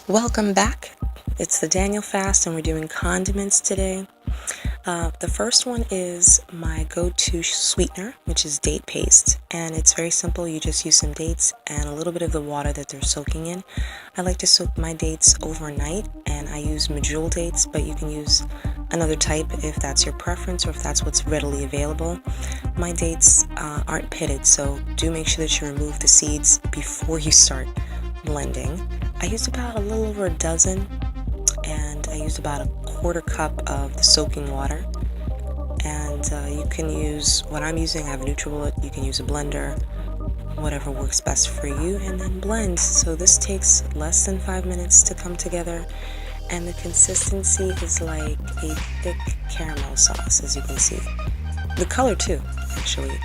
Welcome back. It's the Daniel Fast and we're doing condiments today. The first one is my go-to sweetener, which is date paste, and it's very simple. You just use some dates and a little bit of the water that they're soaking in. I like to soak my dates overnight, and I use medjool dates, but you can use another type if that's your preference or if that's what's readily available. My dates aren't pitted, so do make sure that you remove the seeds before you start blending. I used about a little over a dozen, and I used about a quarter cup of the soaking water. And you can use what I'm using. I have a NutriBullet. You can use a blender, whatever works best for you, and then blend. So this takes less than 5 minutes to come together, and the consistency is like a thick caramel sauce, as you can see. The color too, actually,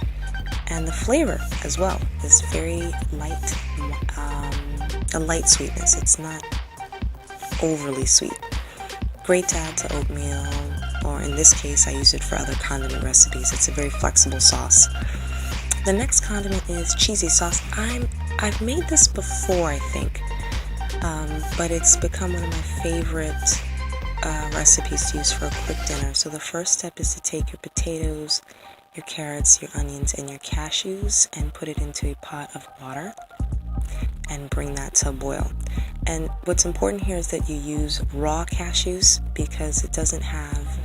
and the flavor as well is very light, a light sweetness. It's not overly sweet. Great to add to oatmeal, or in this case I use it for other condiment recipes. It's a very flexible sauce. The next condiment is cheesy sauce. I've made this before, I think, but it's become one of my favorite recipes to use for a quick dinner. So the first step is to take your potatoes, your carrots, your onions, and your cashews and put it into a pot of water and bring that to a boil. And what's important here is that you use raw cashews because it doesn't have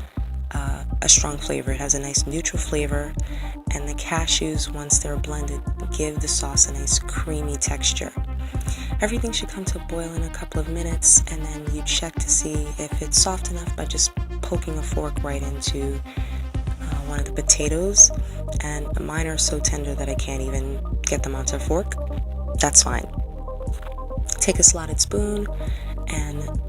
a strong flavor. It has a nice neutral flavor, and the cashews, once they're blended, give the sauce a nice creamy texture. Everything should come to a boil in a couple of minutes, and then you check to see if it's soft enough by just poking a fork right into one of the potatoes. And mine are so tender that I can't even get them onto a fork. That's fine. Take a slotted spoon and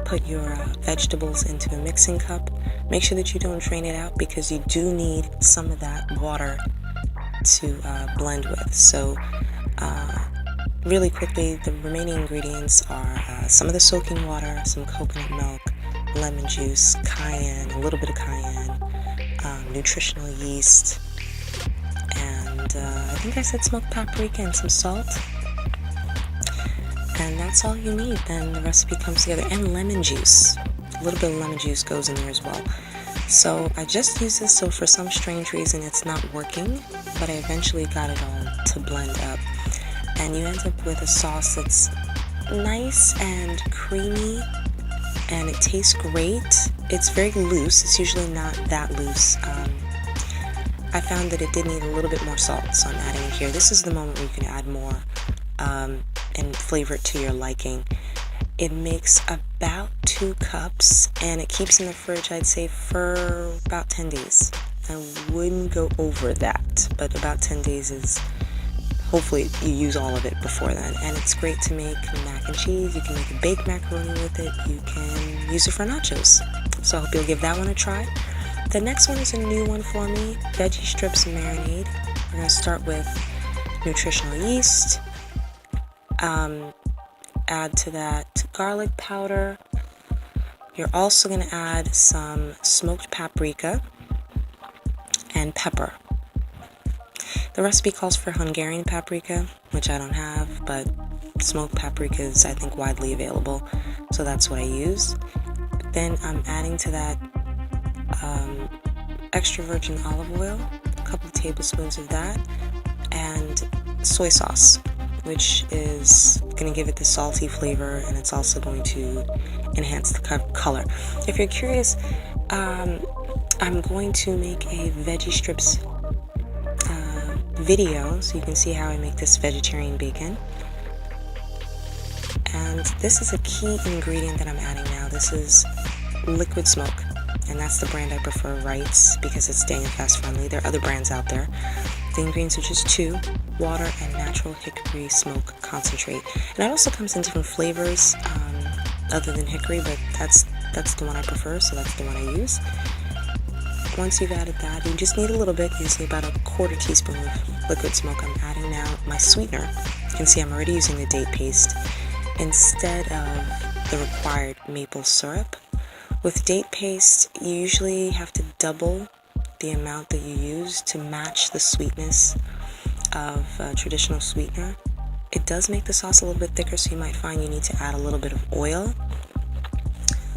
put your vegetables into a mixing cup. Make sure that you don't drain it out because you do need some of that water to blend with. So really quickly, the remaining ingredients are some of the soaking water, some coconut milk, lemon juice, cayenne, a little bit of cayenne, nutritional yeast, and I think I said smoked paprika and some salt. And that's all you need. Then the recipe comes together. And lemon juice. A little bit of lemon juice goes in there as well. So I just used this, so for some strange reason it's not working, but I eventually got it all to blend up. And you end up with a sauce that's nice and creamy, and it tastes great. It's very loose. It's usually not that loose. I found that it did need a little bit more salt, so I'm adding it here. This is the moment where you can add more and flavor it to your liking. It makes about 2 cups, and it keeps in the fridge, I'd say, for about 10 days. I wouldn't go over that, but about 10 days is, hopefully you use all of it before then. And it's great to make mac and cheese. You can make a baked macaroni with it. You can use it for nachos. So I hope you'll give that one a try. The next one is a new one for me, Veggie Strips Marinade. We're going to start with nutritional yeast. Add to that garlic powder. You're also going to add some smoked paprika and pepper. The recipe calls for Hungarian paprika, which I don't have, but smoked paprika is, I think, widely available, so that's what I use. Then I'm adding to that extra virgin olive oil, a couple of tablespoons of that, and soy sauce, which is going to give it the salty flavor, and it's also going to enhance the color. If you're curious, I'm going to make a Veggie Strips video so you can see how I make this vegetarian bacon. And this is a key ingredient that I'm adding now. This is liquid smoke, and that's the brand I prefer, Wright's, because it's Daniel Fast friendly. There are other brands out there. The ingredients are just 2, water and natural hickory smoke concentrate. And it also comes in different flavors other than hickory, but that's the one I prefer, so that's the one I use. Once you've added that, you just need a little bit, usually about a quarter teaspoon of liquid smoke. I'm adding now my sweetener. You can see I'm already using the date paste instead of the required maple syrup. With date paste, you usually have to double the amount that you use to match the sweetness of traditional sweetener. It does make the sauce a little bit thicker, so you might find you need to add a little bit of oil.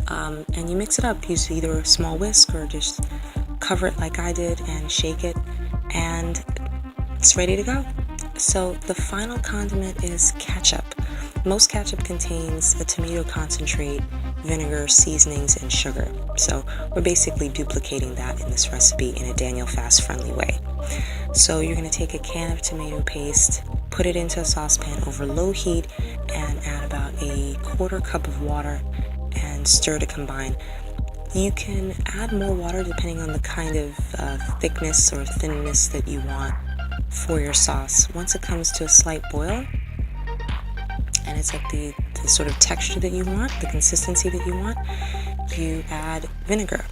And you mix it up. Use either a small whisk or just cover it like I did and shake it, and it's ready to go. So the final condiment is ketchup. Most ketchup contains a tomato concentrate, vinegar, seasonings, and sugar. So we're basically duplicating that in this recipe in a Daniel Fast friendly way. So you're going to take a can of tomato paste, put it into a saucepan over low heat, and add about a 1/4 cup of water and stir to combine. You can add more water depending on the kind of thickness or thinness that you want for your sauce. Once it comes to a slight boil and it's at the sort of texture that you want, the consistency that you want, you add vinegar.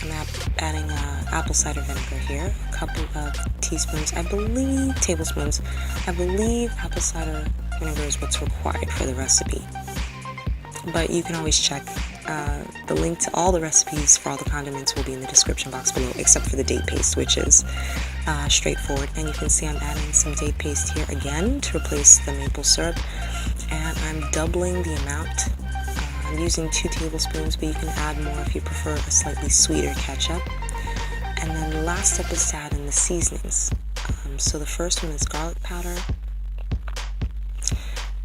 I'm adding apple cider vinegar here, a couple of tablespoons. I believe apple cider vinegar is what's required for the recipe. But you can always check. The link to all the recipes for all the condiments will be in the description box below, except for the date paste, which is straightforward. And you can see I'm adding some date paste here again to replace the maple syrup. And I'm doubling the amount. I'm using 2 tablespoons, but you can add more if you prefer a slightly sweeter ketchup. And then the last step is to add in the seasonings. So the first one is garlic powder.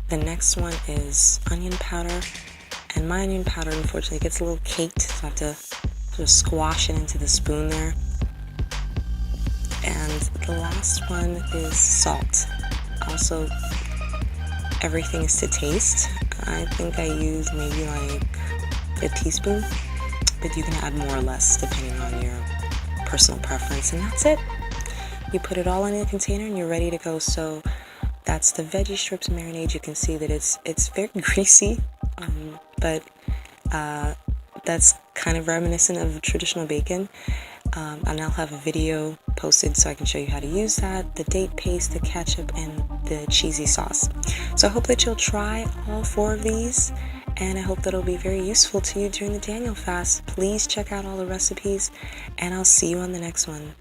The next one is onion powder. And my onion powder, unfortunately, gets a little caked, so I have to sort of squash it into the spoon there. And the last one is salt. Also, everything is to taste. I think I use maybe like a teaspoon, but you can add more or less depending on your personal preference. And that's it. You put it all in a container and you're ready to go. So that's the Veggie Strips marinade. You can see that it's very greasy, but that's kind of reminiscent of traditional bacon. And I'll have a video posted so I can show you how to use that, the date paste, the ketchup, and the cheesy sauce. So I hope that you'll try all 4 of these, and I hope that it'll be very useful to you during the Daniel fast. Please check out all the recipes, and I'll see you on the next one.